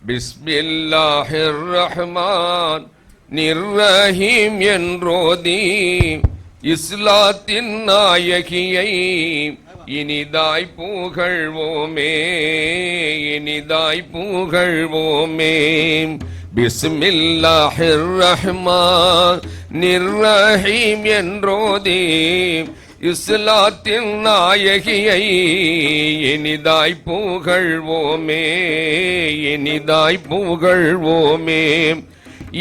பிஸ்மில்லாஹிர் ரஹ்மான் நிர்ரஹீம் என்றோதி இஸ்லாத்தின் நாயகியை இனிதாய் புகழ்வோமே, இனிதாய் புகழ்வோமே. பிஸ்மில்லாஹிர் ரஹ்மான் நிர்ரஹீம் என்றோதி இஸ்லாத்தின் நாயகியை இனிதாய் புகழ்வோமே, இனிதாய் புகழ்வோமே.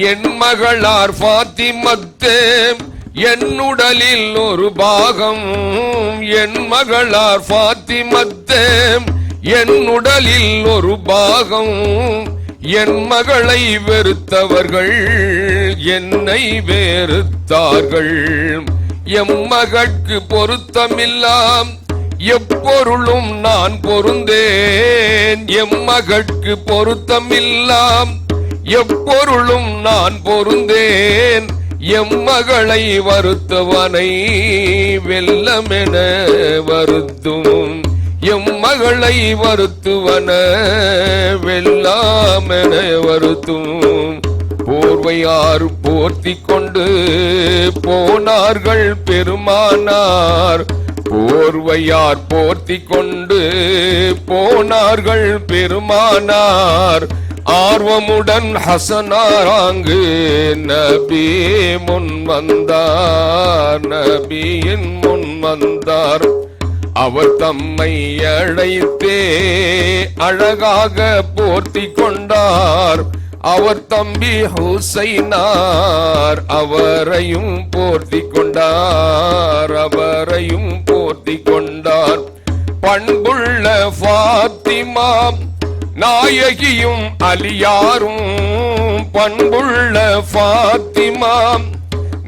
என் மகளார் ஃபாத்திமத்தே என்னுடலில் ஒரு பாகம், என் மகளார் ஃபாத்திமத்தே என்னுடலில் ஒரு பாகம். என் மகளை வெறுத்தவர்கள் என்னை வெறுத்தார்கள். எம்மகட்கு பொருத்தமில்லாம் எப்பொருளும் நான் பொருந்தேன். எம்மகட்கு பொருத்தமில்லாம் எப்பொருளும் நான் பொருந்தேன். எம்மகளை வருத்தவனை வெல்லமென வருத்தும். எம்மகளை வருத்துவன வெல்லாமென வருத்தும். போர்வையார் போர்த்தி கொண்டு போனார்கள் பெருமானார். போர்வையார் போர்த்தி கொண்டு போனார்கள் பெருமானார். ஆர்வமுடன் ஹசனாராங்கு நபி முன் வந்தார், நபியின் முன் வந்தார். அவர் தம்மை அழைத்தே அழகாக போர்த்தி கொண்டார். அவர் தம்பி ஹுசைனார் அவரையும் போர்த்தி கொண்டார், அவரையும் போர்த்தி கொண்டார். பண்புள்ள ஃபாத்திமா நாயகியும் அலியாரும், பண்புள்ள ஃபாத்திமா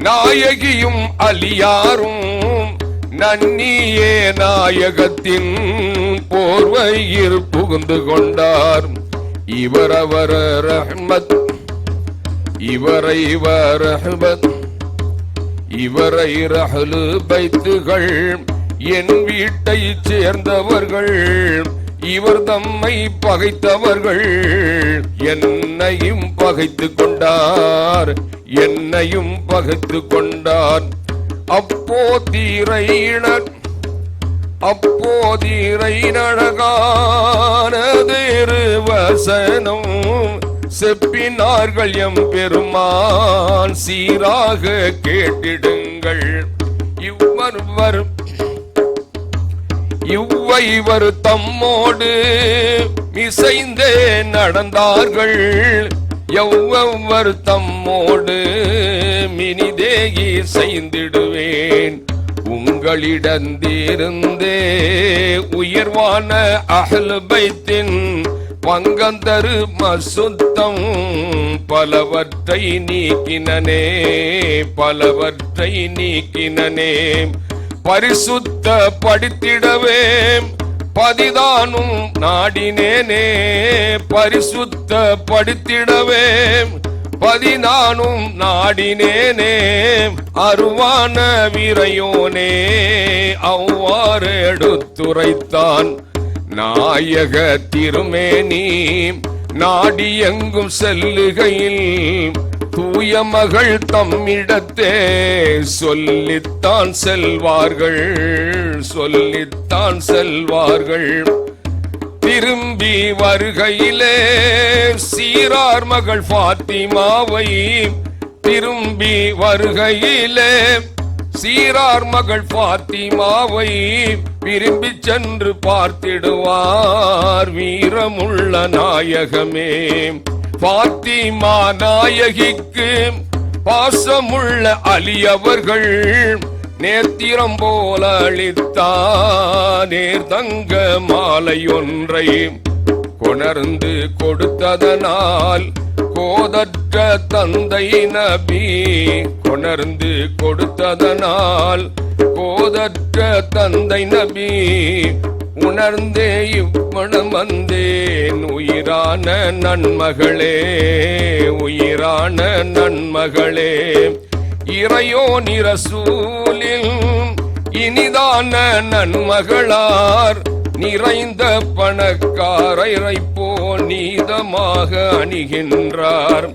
நாயகியும் அலியாரும் நன்னியே நாயகத்தின் போர்வையில் புகுந்து கொண்டார். இவரவர் ரஹ்மத், இவரை ரஹ்மத், இவரை ரஹ்லு பைத்துகள் என் வீட்டை சேர்ந்தவர்கள். இவர் தம்மை பகைத்தவர்கள் என்னையும் பகைத்து கொண்டார், என்னையும் பகைத்து கொண்டார். அப்போதீரையினர் அப்போதீரையினழகானதேறு வசனம் செப்பினார்கள் எம் பெருமான் சீராக கேட்டிடுங்கள். இவ்வைவர் தம்மோடு மிசைந்தே நடந்தார்கள். எவ்வவர் தம்மோடு மினிதேகி செய்திடுவேன். உங்களிடந்திருந்தே உயர்வான அஹ்ல் பைத்தின் பங்கந்தரு மசுத்தம் பலவற்றை நீக்கினனே, பலவற்றை நீக்கினனே. பரிசுத்த படித்திடவே பதிதானும் நாடினேனே, பரிசுத்த படித்திடவே பதினானும் நாடினேனே. அருவான வீரையோனே அவ்வாறு எடுத்துரைத்தான். நாயக திருமேனி நாடி எங்கும் செல்லுகையில் தூய மகள் தம்மிடத்தே சொல்லித்தான் செல்வார்கள், சொல்லித்தான் செல்வார்கள். திரும்பி வருகையிலே சீரார் மகள் ஃபாத்திமாவை, திரும்பி வருகையிலே சீரார் மகள் ஃபாத்திமாவை விரும்பி சென்று பார்த்திடுவார் வீரமுள்ள நாயகமே. ஃபாத்திமா நாயகிக்கு பாசமுள்ள அலி அவர்கள் நேத்திரம் போல அளித்தார். நேர் தங்க மாலை ஒன்றை கொணர்ந்து கொடுத்ததனால் கோதற்ற தந்தை நபி, கொணர்ந்து கொடுத்ததனால் கோதற்ற தந்தை நபி உணர்ந்தே இவ்வனம் வந்தேன் உயிரான நன்மகளே, உயிரான நன்மகளே. இறையோன் இரசூலில் இனிதான நன்மகளார் நிறைந்த பணக்காரரை போல் நீதமாக அணிகின்றார்,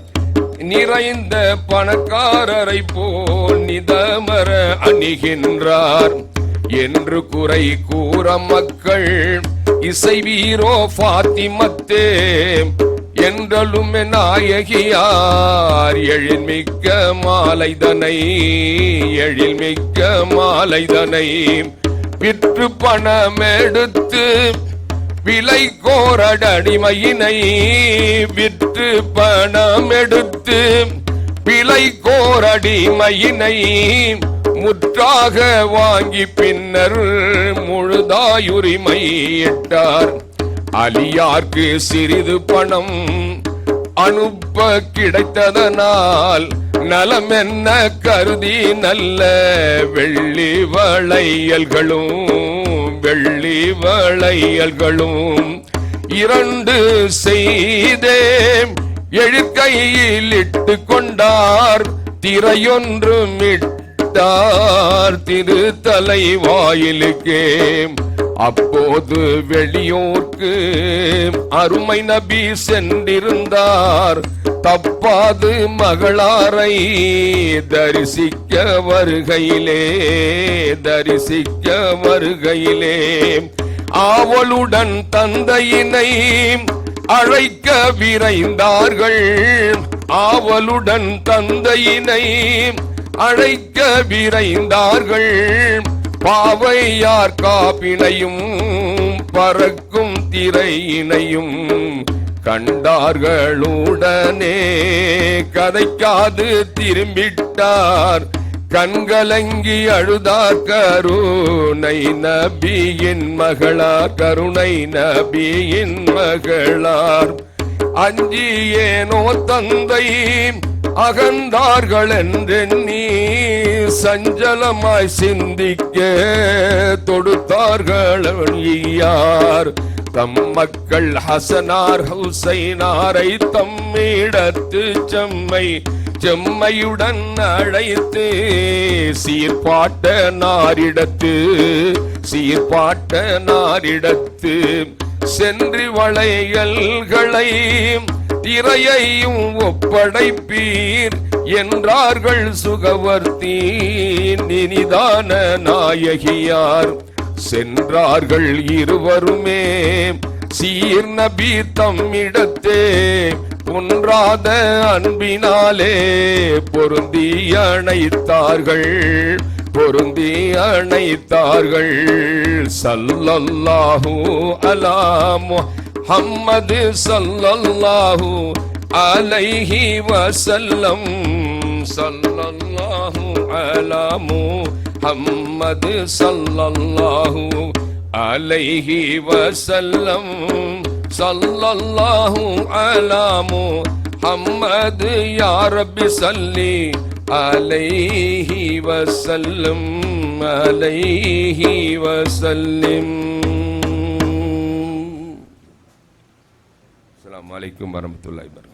நிறைந்த பணக்காரரை போல் நிதமர அணிகின்றார் என்று குறை கூற மக்கள் இசைவீரோ ஃபாத்திமத்தே என்றலும் நாயகியார் எழில்மிக்க மாலைதனை, எழில்மிக்க மாலைதனை விற்று பணமெடுத்து விலை கோரடிமையினை, விற்று பணமெடுத்து விலை கோரடிமையினை முற்றாக வாங்கி பின்னர் முழுதாயுரிமையிட்டார். அலியார்க்கு சிறிது பணம் அனுப்ப கிடைத்ததனால் நலம் என்ன கருதி நல்ல வெள்ளி வளையல்களும், வெள்ளி வளையல்களும் இரண்டு செய்தே எழுக்கையில் இட்டு கொண்டார். திரையொன்று மிட்டார் திருத்தலை வாயிலுக்கே. அப்போது வெளியூர்க்கு அருமை நபி சென்றிருந்தார். தப்பாது மகளாரை தரிசிக்க வருகையிலே, தரிசிக்க வருகையிலே ஆவலுடன் தந்தையினை அழைக்க விரைந்தார்கள். ஆவலுடன் தந்தையினை அழைக்க விரைந்தார்கள். பாவையார் காப்பினையும் பறக்கும் திரையினையும் கண்டார்களுடனே கதைக்காது திரும்பிட்டார். கண்கலங்கி அழுதார் கருணை நபியின் மகளார், கருணை நபியின் மகளார். அஞ்சியேனோ தந்தை அகந்தார்கள் என்றெண்ணி சஞ்சலமாய் சிந்திக்க தொடுத்தார்கள் யார். தம் மக்கள் ஹசனார் ஹுசைனாரை தம்மிடத்து செம்மை செம்மையுடன் அழைத்து சீர்பாட்ட நாரிடத்து, சீர்பாட்ட நாரிடத்து சென்று வளையல்களை திரையையும் ஒப்படைப்பீர் என்றார்கள் சுகவர்த்தி நினிதான நாயகியார். சென்றார்கள் இருவருமே சீர் நபி தம்மிடத்தே ஒன்றாத அன்பினாலே பொருந்தி அணைத்தார்கள், பொருந்தி அணைத்தார்கள். ஸல்லல்லாஹு அலா முஹம்மது ஸல்லல்லாஹு அலைஹி வஸல்லம், ஸல்லல்லாஹு அலா முஹம்மது ஸல்லல்லாஹு அலைஹி வஸல்லம், ஸல்லல்லாஹு அலா முஹம்மது யா ரப்பி ஸல்லி அலைஹி வஸல்லம், அலைஹி வஸல்லம். அஸ்ஸலாமு அலைக்கும் வரஹ்மத்துல்லாஹி வபரகாத்துஹு.